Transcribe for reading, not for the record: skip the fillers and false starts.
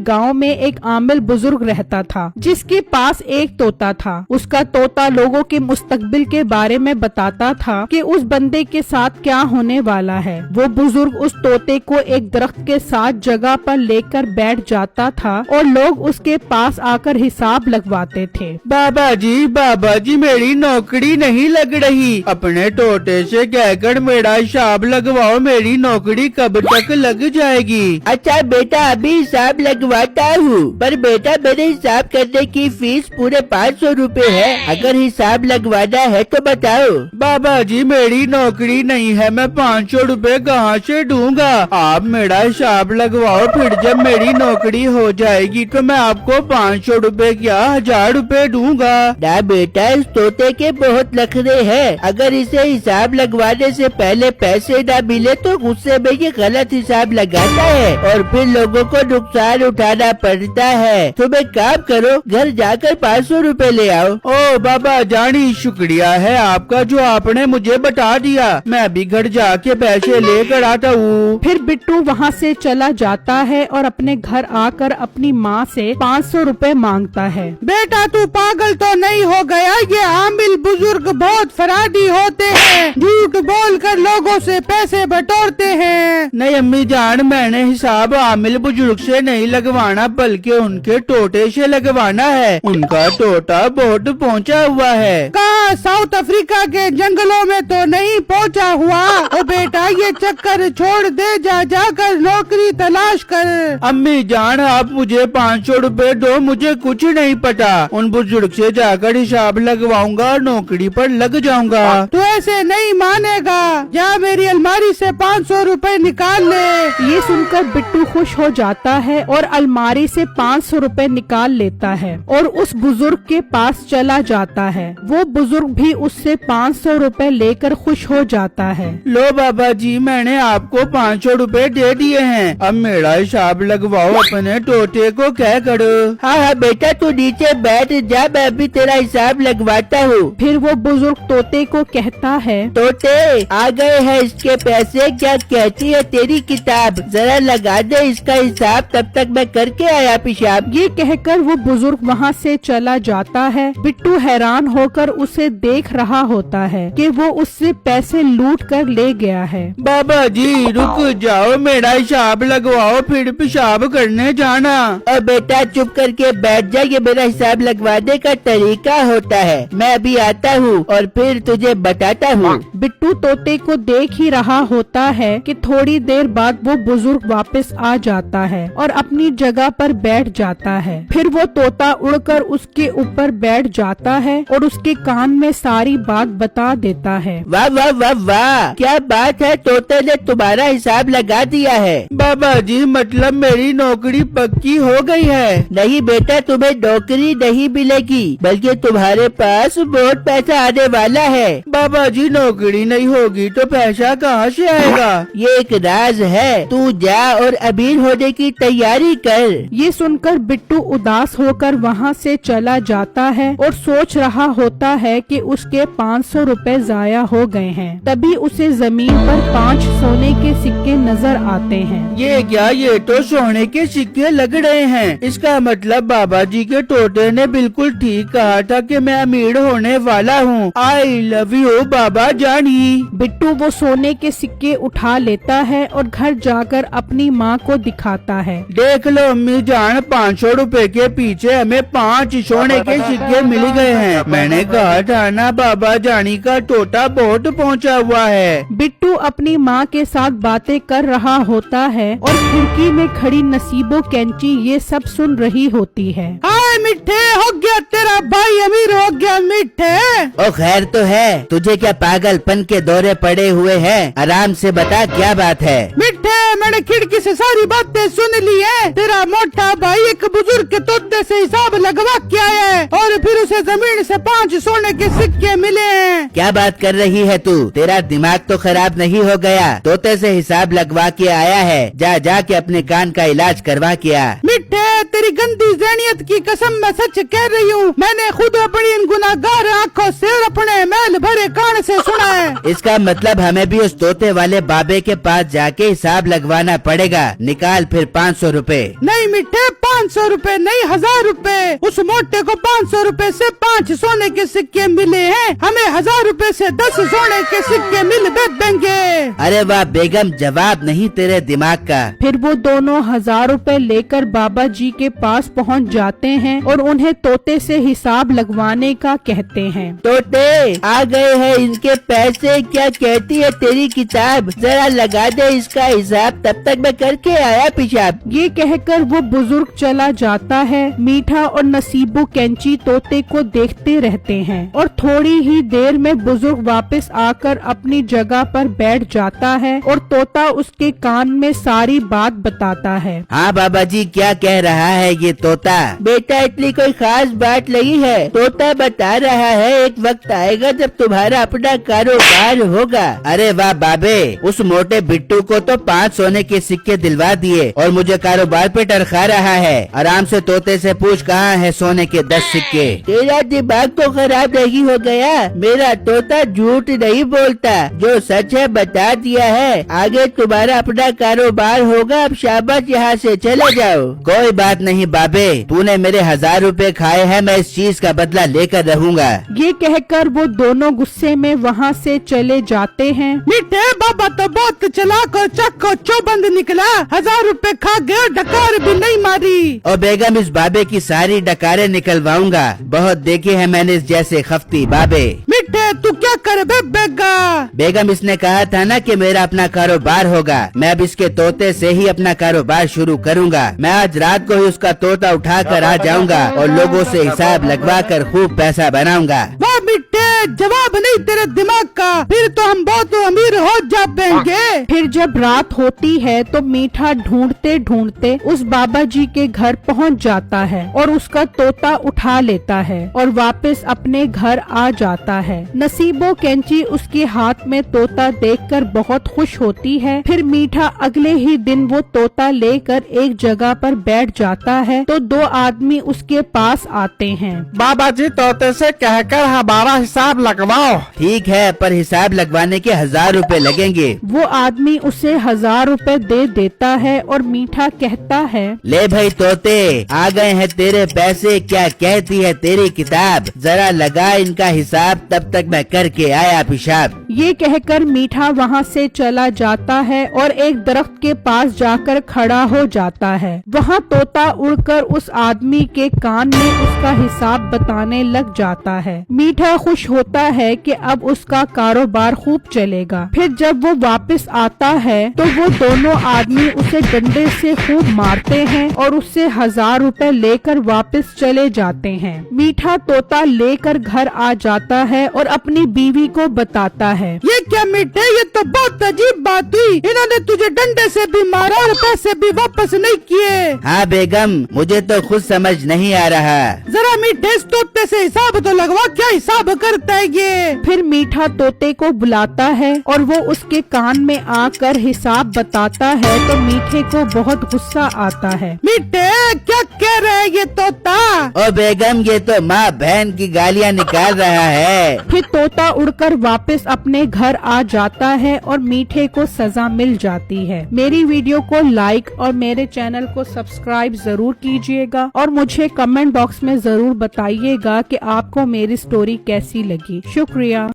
गांव में एक आमिल बुजुर्ग रहता था जिसके पास एक तोता था। उसका तोता लोगों के मुस्तकबिल के बारे में बताता था कि उस बंदे के साथ क्या होने वाला है। वो बुजुर्ग उस तोते को एक दरख्त के साथ जगह पर लेकर बैठ जाता था और लोग उसके पास आकर हिसाब लगवाते थे। बाबा जी मेरी नौकरी नहीं लग रही, अपने तोते से कहकर मेरा हिसाब लगवाओ, मेरी नौकरी कब तक लग जाएगी। अच्छा बेटा अभी हिसाब लगवाता हूँ, पर बेटा मेरे हिसाब करने की फीस पूरे 500 रुपए है, अगर हिसाब लगवाना है तो बताओ। बाबा जी मेरी नौकरी नहीं है, मैं 500 रुपए कहाँ से दूंगा, आप मेरा हिसाब लगवाओ, फिर जब मेरी नौकरी हो जाएगी तो मैं आपको 500 रुपए क्या 1000 रुपए दूंगा। ना बेटा इस तोते के बहुत नखरे हैं, अगर इसे हिसाब लगवाने से पहले पैसे ना मिले तो गुस्से में ये गलत हिसाब लगाता है और फिर लोगों को नुकसान उठाना पड़ता है। तुम एक काम करो, घर जाकर 500 रुपए ले आओ। ओ बाबा जानी शुक्रिया है आपका जो आपने मुझे बता दिया, मैं अभी घर जाके पैसे लेकर आता हूँ। फिर बिट्टू वहाँ से चला जाता है और अपने घर आकर अपनी माँ से 500 रुपए मांगता है। बेटा तू पागल तो नहीं हो गया, ये आमिल बुजुर्ग बहुत फराडी होते हैं, झूठ बोलकर लोगों से पैसे बटोरते हैं। नहीं अम्मी जान, मैंने हिसाब आमिल बुजुर्ग से नहीं लगवाना बल्कि उनके तोते से लगवाना है, उनका तोता बहुत पहुँचा हुआ है। कहाँ साउथ अफ्रीका के जंगलों में तो नहीं पहुँचा हुआ। ओ बेटा ये चक्कर छोड़ दे, जा जाकर नौकरी तलाश कर। अम्मी जान आप मुझे 500 रुपए दो, मुझे कुछ नहीं पता, उन बुजुर्ग से जाकर हिसाब लगवाऊंगा और नौकरी पर लग जाऊंगा। तू ऐसे नहीं मानेगा, जा मेरी अलमारी से 500 रुपए निकाल ले। ये सुनकर बिट्टू खुश हो जाता है और अलमारी से 500 रुपए निकाल लेता है और उस बुजुर्ग के पास चला जाता है। वो बुजुर्ग भी उससे 500 रुपए लेकर खुश हो जाता है। लो बाबा जी मैंने आपको 500 रुपए दे दिए हैं, अब मेरा हिसाब लगवाओ, अपने तोते को क्या करो। हाँ बेटा तू नीचे बैठ जा, मैं अभी तेरा हिसाब लगवाता हूँ। फिर वो बुजुर्ग तोते को कहता है, तोते आ गए हैं इसके पैसे, क्या कहती है तेरी किताब, जरा लगा दे इसका हिसाब, तब तक मैं करके आया पेशाब। ये कहकर वो बुजुर्ग वहाँ से चला जाता है। बिट्टू हैरान होकर उसे देख रहा होता है कि वो उससे पैसे लूट कर ले गया है। बाबा जी रुक जाओ, मेरा हिसाब लगवाओ फिर पेशाब करने जाना। और बेटा चुप करके बैठ जा, ये मेरा हिसाब लगवाने का तरीका होता है, मैं अभी आता हूँ और फिर तुझे बताता हूँ। बिट्टू तोते को देख ही रहा होता है कि थोड़ी देर बाद वो बुजुर्ग वापस आ जाता है और अपनी जगह पर बैठ जाता है। फिर वो तोता उड़कर उसके ऊपर बैठ जाता है और उसके कान में सारी बात बता देता है। वाह वाह वाह वाह, क्या बात है, तोते ने तुम्हारा हिसाब लगा दिया है। बाबा जी मतलब मेरी नौकरी पक्की हो गई है। नहीं बेटा तुम्हें नौकरी नहीं मिलेगी, बल्कि तुम्हारे पास बहुत पैसा आने वाला है। बाबा जी नौकरी नहीं होगी तो पैसा कहाँ से आएगा? ये एक राज है, तू जा और अमीर होने की तैयारी कर। ये सुनकर बिट्टू उदास होकर वहाँ से चला जाता है और सोच रहा होता है कि उसके 500 रुपए जाया हो गए हैं। तभी उसे जमीन पर 5 सोने के सिक्के नजर आते हैं। ये क्या, ये तो सोने के सिक्के लग रहे हैं, इसका मतलब बाबा जी के तोते ने बिल्कुल ठीक कहा था कि मैं अमीर होने वाला हूँ। आई लव यू बाबा जानी। बिट्टू वो सोने के सिक्के उठा लेता है और घर जाकर अपनी माँ को दिखाता है। देख लो अम्मी जान, 500 रुपए के पीछे हमें 5 सोने के सिक्के मिल गए हैं। मैंने कहा था ना बाबा जानी का तोता बहुत पहुँचा हुआ है। बिट्टू अपनी माँ के साथ बातें कर रहा होता है और खिड़की में खड़ी नसीबो कैंची ये सब सुन रही होती है। हाय मिठे, हो गया तेरा भाई अमीर हो गया मिठे। ओ खैर तो है, तुझे क्या पागलपन के दौरे पड़े हुए हैं, आराम से बता क्या बात है। मिठे मैंने खिड़की से सारी बातें सुन ली है, तेरा मोटा भाई एक बुजुर्ग के तोते से हिसाब लगवा के आया है और फिर उसे जमीन से 5 सोने के सिक्के मिले हैं। क्या बात कर रही है तू, तेरा दिमाग तो खराब नहीं हो गया, तोते से हिसाब लगवा के आया है, जा जा के अपने कान का इलाज करवा के आ। मिठे तेरी गंदी ज़हनियत की कसम मैं सच कह रही हूँ। मैंने खुद अपनी इन गुनाहगार आंखों से और अपने मैल भरे कान से सुना है। इसका मतलब हमें भी उस तोते वाले बाबे के पास जाके हिसाब लगवाना पड़ेगा। निकाल फिर 500 रुपए। नहीं मिठे, 500 रुपए नहीं, 1000 रुपए। उस मोटे को 500 रुपए से 5 सोने के सिक्के मिले हैं, हमें 1000 रुपए से 10 सोने के सिक्के मिल देंगे। अरे वाह बेगम, जवाब नहीं तेरे दिमाग का। फिर वो दोनों 1000 रुपए लेकर बाबा जी के पास पहुंच जाते हैं और उन्हें तोते से हिसाब लगवाने का कहते हैं। तोते आ गए हैं, इनके पैसे। क्या कहती है तेरी किताब? जरा लगा दे इसका हिसाब, तब तक मैं करके आया पेशाब। ये कहकर वो बुजुर्ग चला जाता है। मीठा और नसीबो कैंची तोते को देखते रहते हैं और थोड़ी ही देर में बुजुर्ग वापस आकर अपनी जगह पर बैठ जाता है और तोता उसके कान में सारी बात बताता है। हाँ बाबा जी, क्या कह रहा है ये तोता? बेटा इतनी कोई खास बात नहीं है। तोता बता रहा है एक वक्त आएगा जब तुम्हारा अपना कारोबार होगा। अरे वाह बाबे, उस मोटे बिट्टू को तो 5 सोने के सिक्के दिलवा दिए और मुझे कारोबार पे टरखा रहा है। आराम से तोते से पूछ कहाँ है सोने के 10 सिक्के। तेरा दिमाग तो खराब नहीं हो गया? मेरा तोता झूठ नहीं बोलता, जो सच है बता दिया है। आगे तुम्हारा अपना कारोबार होगा। अब शाबाश, यहाँ से चले जाओ। कोई बात नहीं बाबे, तूने मेरे 1000 रुपए खाए हैं, मैं इस चीज का बदला लेकर रहूंगा। ये कहकर वो दोनों गुस्से में वहाँ से चले जाते हैं। मिठे, बाबा तो बहुत चालाक और चक्को चौबंद निकला। 1000 रुपए खा गया, डकार भी नहीं मारी। और बेगम, इस बाबे की सारी डकारें निकलवाऊंगा। बहुत देखे हैं मैंने इस जैसे खफ्ती बाबे। मिठे, तू क्या कर बेगा? बेगम, इसने कहा था ना कि मेरा अपना कारोबार होगा। मैं अब इसके तोते से ही अपना कारोबार शुरू करूंगा। मैं आज रात को ही उसका तोता उठा कर आ जाऊंगा और लोगों से हिसाब लगवा कर खूब पैसा बनाऊंगा। वाह मिठे, जवाब नहीं तेरे दिमाग का। फिर तो हम बहुत अमीर हो जाएंगे। फिर जब रात होती है तो मीठा ढूंढते ढूंढते उस बाबा जी के घर पहुंच जाता है और उसका तोता उठा लेता है और वापस अपने घर आ जाता है। नसीबो कैंची उसके हाथ में तोता देखकर बहुत खुश होती है। फिर मीठा अगले ही दिन वो तोता लेकर एक जगह पर बैठ जाता है तो 2 आदमी उसके पास आते हैं। बाबा जी, तोते से कहकर हमारा हिसाब लगवाओ। ठीक है, पर हिसाब लगवाने के 1000 रुपए लगेंगे। वो आदमी उसे 1000 रुपए दे देता है और मीठा कहता है, ले भाई तोते, आ गए हैं तेरे पैसे। क्या कहती है तेरी किताब? जरा लगा इनका हिसाब, तब तक मैं करके आया पेशाब। ये कहकर मीठा वहाँ से चला जाता है और एक दरख्त के पास जाकर खड़ा हो जाता है। वहाँ तोता उड़कर उस आदमी के कान में उसका हिसाब बताने लग जाता है। मीठा खुश होता है कि अब उसका कारोबार खूब चलेगा। फिर जब वो वापस आता है तो वो दोनों आदमी उसे डंडे से खूब मारते हैं और उससे 1000 रुपए लेकर वापस चले जाते हैं। मीठा तोता लेकर घर आ जाता है और अपनी बीवी को बताता है। ये क्या मिठे, ये तो बहुत अजीब बात हुई। इन्होंने तुझे डंडे से भी मारा और पैसे भी वापस नहीं किए। हाँ बेगम, मुझे तो खुद समझ नहीं आ रहा। जरा मीठे, इस तोते से हिसाब तो लगवा, क्या हिसाब करता है ये? फिर मीठा तोते को बुलाता है और वो उसके कान में आकर हिसाब बताता है तो मीठे को बहुत गुस्सा आता है। मिठे, क्या कह रहा है ये तोता? ओ बेगम, ये तो माँ बहन की गालियाँ निकाल रहा है। फिर तोता उड़कर वापस अपने घर आ जाता है और मीठे को सजा मिल जाती है। मेरी वीडियो को लाइक और मेरे चैनल को सब्सक्राइब जरूर कीजिएगा और मुझे कमेंट बॉक्स में जरूर बताइएगा कि आपको मेरी स्टोरी कैसी लगी। शुक्रिया।